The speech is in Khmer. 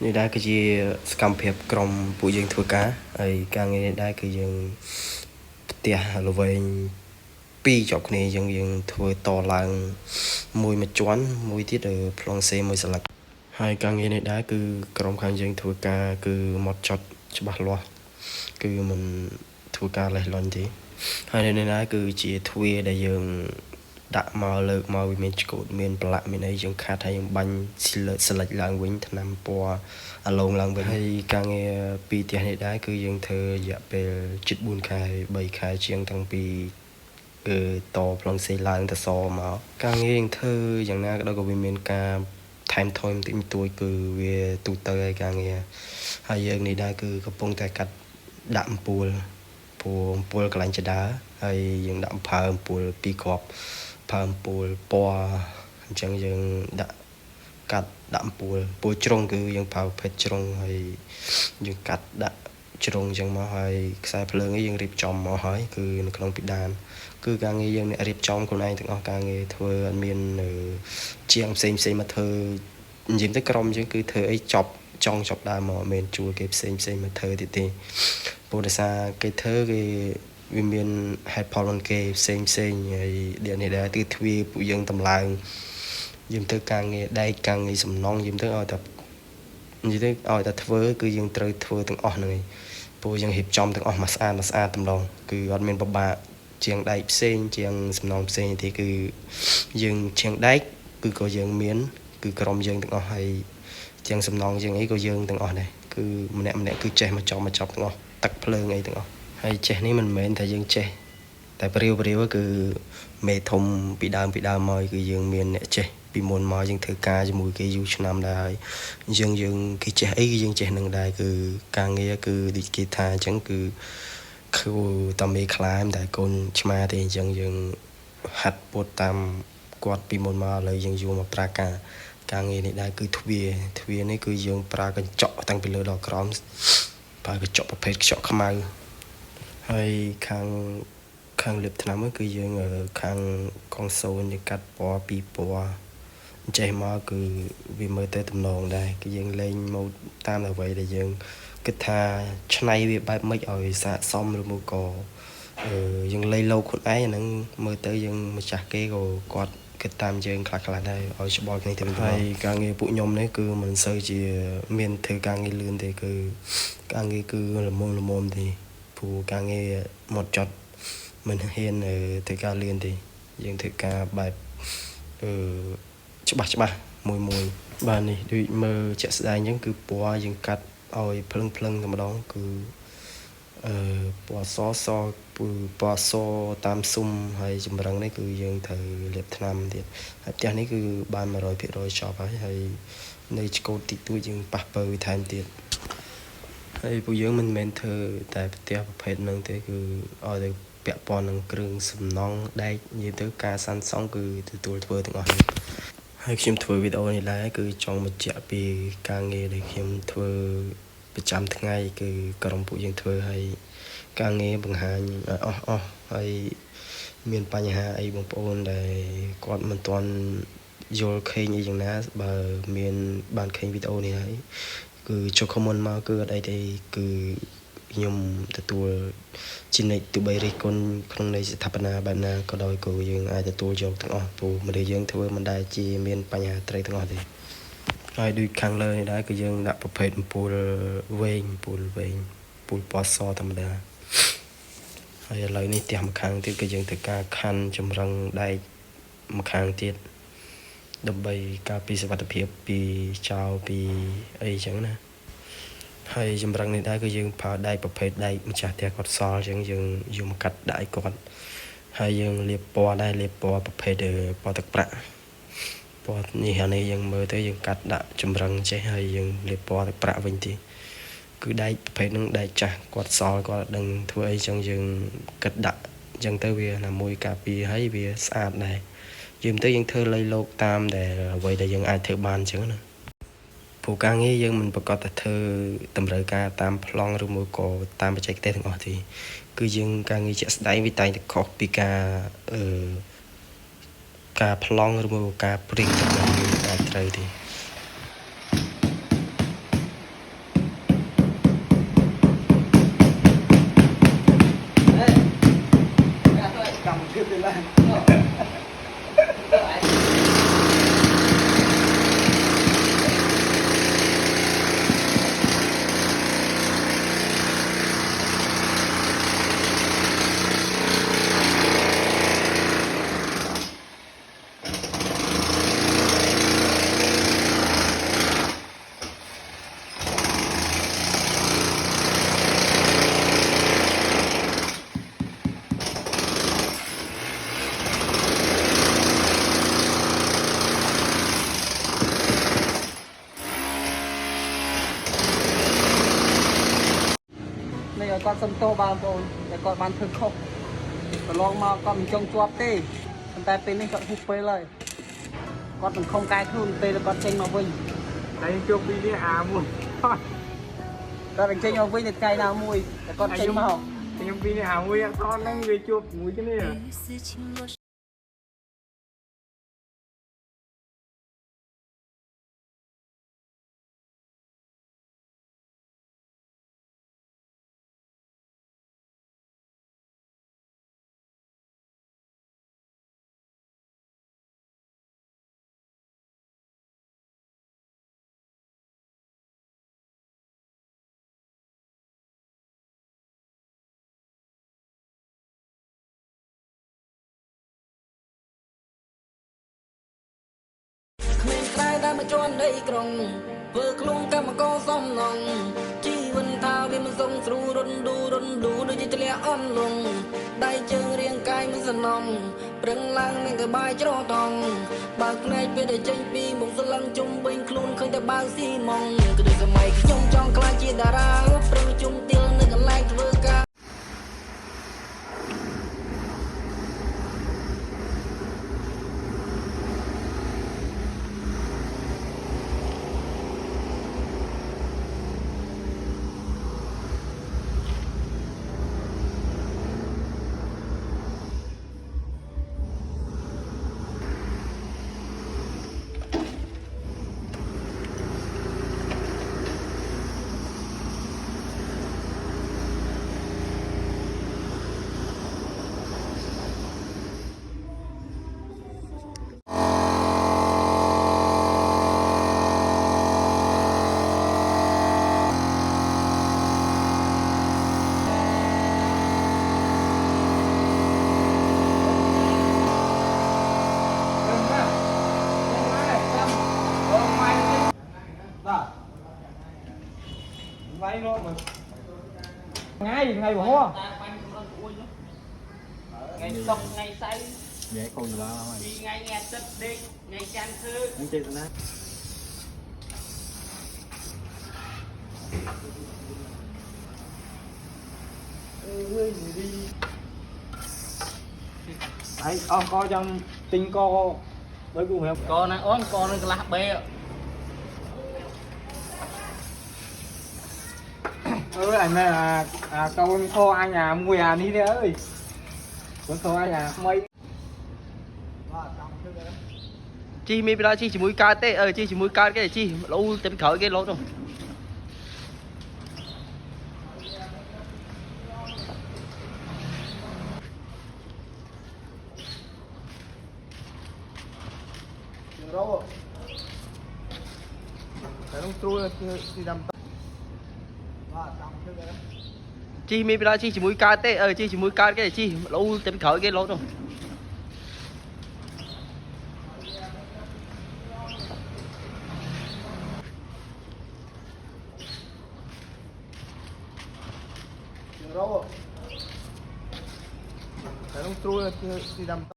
នេះដែរគឺជាសកម្មភាពក្រុមពួកយើងធ្វើការហើយការងារនេះដែរគឺយើងផ្ទះល្វែង2ជាប់គ្នាយើងធ្វើតឡើងមួយជាន់មួយទៀតប្លង់សេមួយស្លឹកហើយការងារនេះដែរគឺក្រុមខាងយើងធ្វើការគឺមកចត់ច្បាស់លាស់គឺមិនធ្វើការលេះលន់ទេហើយនេះដែរគឺជាទ្វារដែលយើងដាក់មកលើកមកវាមានឆ្កូតមានប្រឡាក់មានអីយើងខាត់ហើយយើងបាញ់ស្លេចឡើងវិញថ្នាំពណ៌អាឡូងឡើងវិញហើយការងារពីផ្ទះនេះដែរគឺយើងធ្វើរយៈពេលជិត4ខែ3ខែជាងតាំងពីតប្លង់សេឡើងទៅសមកការងារយើងធ្វើយ៉ាងណាក៏ដោយក៏វាមានការថែមថយបន្តិចបន្តួចគឺវាទូទៅហើយការងារហើយយើងនេះដែរគឺកំពុងតែកាត់ដាក់អំពូលកន្លែងចដាហើយយើងដាក់ផើអំពូល2គ្រាប់ផើអំពូលពណ៌អញ្ចឹងយើងដាក់អំពូលជ្រុងគឺយើងប្រើប្រភេទជ្រុងហើយយើងកាត់ដាក់ជ្រុងអញ្ចឹងមកហើយខ្សែភ្លើងនេះយើងរៀបចំមកហើយគឺនៅក្នុងពិដានគឺការងារយើងអ្នករៀបចំខ្លួនឯងទាំងអស់ការងារធ្វើអត់មានជាងផ្សេងមកធ្វើនិយាយទៅក្រុមយើងគឺធ្វើអីចប់ដើមមកមិនមែនជួលគេផ្សេងមកធ្វើទៀតទេព្រោះដោយសារគេធ្វើគេវាមានហេតុផលរបស់គេផ្សេងហើយនេះដែរគឺទ្វារពួកយើងតម្លើងយើងធ្វើការងារដែកការងារសំណង់យើងទៅឲ្យតែនិយាយទៅឲ្យតែធ្វើគឺយើងត្រូវធ្វើទាំងអស់ហ្នឹងឯងព្រោះយើងរៀបចំទាំងអស់មកស្អាតតម្ដងគឺអត់មានពិបាកជាងដែកផ្សេងជាងសំណង់ផ្សេងទេគឺយើងជាងដែកគឺក៏យើងមានគឺក្រុមយើងទាំងអស់ហើយជាងសំណង់ជាងអីក៏យើងទាំងអស់ដែរគឺម្នាក់គឺចេះមកចប់ទាំងអស់ទឹកភ្លើងអីទាំងអស់ហើយចេះនេះមិនមែនថាយើងចេះតែព្រាវគឺមេធំពីដើមមកគឺយើងមានអ្នកចេះពីមុនមកយើងធ្វើការជាមួយគេយូរឆ្នាំដែរហើយយើងគេចេះអីគឺយើងចេះនឹងដែរគឺការងារគឺដូចគេថាអញ្ចឹងគឺតាមេខ្លាមតែកូនឆ្មាទេអញ្ចឹងយើងហាត់ពុតតាមគាត់ពីមុនមកឥឡូវយើងយកមកប្រើការងារនេះដែរគឺទ្វារនេះគឺយើងប្រើកញ្ចក់តាំងពីលើដល់ក្រោមប្រើកញ្ចក់ប្រភេទកញ្ចក់ខ្មៅហើយខាងលាបថ្នាំគឺយើងខាងកងសូនយើងកាត់ពណ៌2ពណ៌ចេះមកគឺវាមើលទៅទំនងដែរគឺយើងលេងម៉ូដតាមអ្វីដែលយើងគិតថាឆ្នៃវាបែបម៉េចឲ្យស័ក្តិសមឬមកក៏យើងលេងលោកខ្លួនឯងអាហ្នឹងមើលទៅយើងម្ចាស់គេក៏គាត់គិតតាមយើងខ្លះដែរឲ្យច្បល់គ្នាទៅហើយការងារពួកខ្ញុំនេះគឺមិនសូវជាមានធ្វើការងារលឿនទេគឺការងារគឺល្មមទេព្រោះការងារមកចត់មិនហ៊ានធ្វើការលឿនទេយើងធ្វើការបែបច្បាស់មួយបាទនេះដូចមើលជាក់ស្ដែងអញ្ចឹងគឺពណ៌យើងកាត់ឲ្យភ្លឹងតែម្ដងគឺពណ៌សពណ៌សតាមស៊ុំហើយចម្រឹងនេះគឺយើងត្រូវលាបថ្នាំទៀតហើយផ្ទះនេះគឺបាន 100% ចប់ហើយនៅឆ្កូតតិចតួចយើងប៉ះពើវាថែមទៀតហើយពួកយើងមិនមែនធ្វើតែផ្ទះប្រភេទហ្នឹងទេគឺឲ្យទៅពាក់ព័ន្ធនឹងគ្រឿងសំណង់ដែកនិយាយទៅការសាងសង់គឺទទួលធ្វើទាំងអស់ហើយខ្ញុំធ្វើវីដេអូនេះដែរគឺចង់បញ្ជាក់ពីការងារដែលខ្ញុំធ្វើប្រចាំថ្ងៃគឺក្រុមពួកយើងធ្វើហើយការងារបង្ហាញអស់ហើយមានបញ្ហាអីបងប្អូនដែលគាត់មិនទាន់យល់ឃើញអីយ៉ាងណាបើមានបានឃើញវីដេអូនេះហើយគឺចុះ comment មកគឺអត់អីទេគឺខ្ញុំទទួលជានិច្ចទោះបីរិះគន់ក្នុងន័យស្ថាបនាបែបណាក៏ដោយក៏យើងអាចទទួលយកទាំងអស់ព្រោះមនុស្សយើងធ្វើមិនដែលជាមានបញ្ហាត្រីទាំងអស់ទេហើយដូចខាងលើនេះដែរគឺយើងដាក់ប្រភេទអំពូលវែងពណ៌សធម្មតាហើយឥឡូវនេះផ្ទះម្ខាងទៀតគឺយើងត្រូវការខណ្ឌចម្រឹងដែកម្ខាងទៀតដើម្បីការពារសុវត្ថិភាពពីចោរពីអីចឹងណាហើយចម្រឹងនេះដែរគឺយើងប្រើដែកប្រភេទដែកម្ចាស់ផ្ទះគាត់សល់ចឹងយើងយកមកកាត់ដាក់ឲ្យគាត់ហើយយើងលាបពណ៌ដែរលាបពណ៌ប្រភេទពណ៌ទឹកប្រាក់ពណ៌នេះយើងមើលទៅយើងកាត់ដាក់ចម្រឹងចេះហើយយើងលាបពណ៌ទឹកប្រាក់វិញទៀតគឺដែកប្រភេទហ្នឹងដែកចាស់គាត់សល់គាត់ដឹងធ្វើអីចឹងយើងគិតដាក់ចឹងទៅវាណាមួយការពារហើយវាស្អាតដែរយើងធ្វើលៃលោកតាមដែលអ្វីដែលយើងអាចធ្វើបានចឹងណាព្រោះការងារយើងមិនប្រកាសតែធ្វើតម្រូវការតាមប្លង់ឬមួយក៏តាមបច្ចេកទេសទាំងអស់ទេគឺយើងការងារជាក់ស្ដែងវាតែងតែខុសពីការប្លង់ឬមួយការព្រីងរបស់យើងអាចត្រូវទេ để con sông tô bao bồn để con bán thực không lon mà con mình trông chuột tê con tay pin này con hụt pê lời con mình không cai thương tê là con tranh mà vinh anh chụp đi đi mùi con mình tranh mà vinh thì cay nào mùi để con tranh mà học anh em đi đi mùi con đang người chụp mùi cái này à. ได้มาจวนได้กรงเพื่อคลุงกรรมกรซ่อมนองชีวันทาวิมันทรงสรูรนดูโดยจะเลี้ยอ่อนลงได้เจอเรียงกายมันสนองเปล่งลังมันก็บายจรอทองบางในไปได้ใจปีมงสลังจุ่มเป็นคลุนเคยแต่บางสีมองก็ได้สมัยยงจองคลายจีดาราเปล่งจุ่มเตียงนึกอะไรเพื่อกา Váy nó mà ngày bỏ ngày sông ngày say vậy còn gì đâu mày đi ngày nghe tích đi ngày chan thư anh chơi nát ấy co trong tinh co với cùng em con này ốm con này là bê anh này là câu kho anh nhà mùi đi đấy ơi con kho anh nhà mấy chi mi ra chi chỉ mũi ca tê chi chỉ mũi ca cái này chi lâu tìm khởi cái lâu rồi đâu cái nó trôi thì đâm chi mi ra chi chỉ mũi ca tê chi chỉ mũi ca cái này chi lâu tìm khởi cái lâu rồi đâu cái nó trôi thì đâm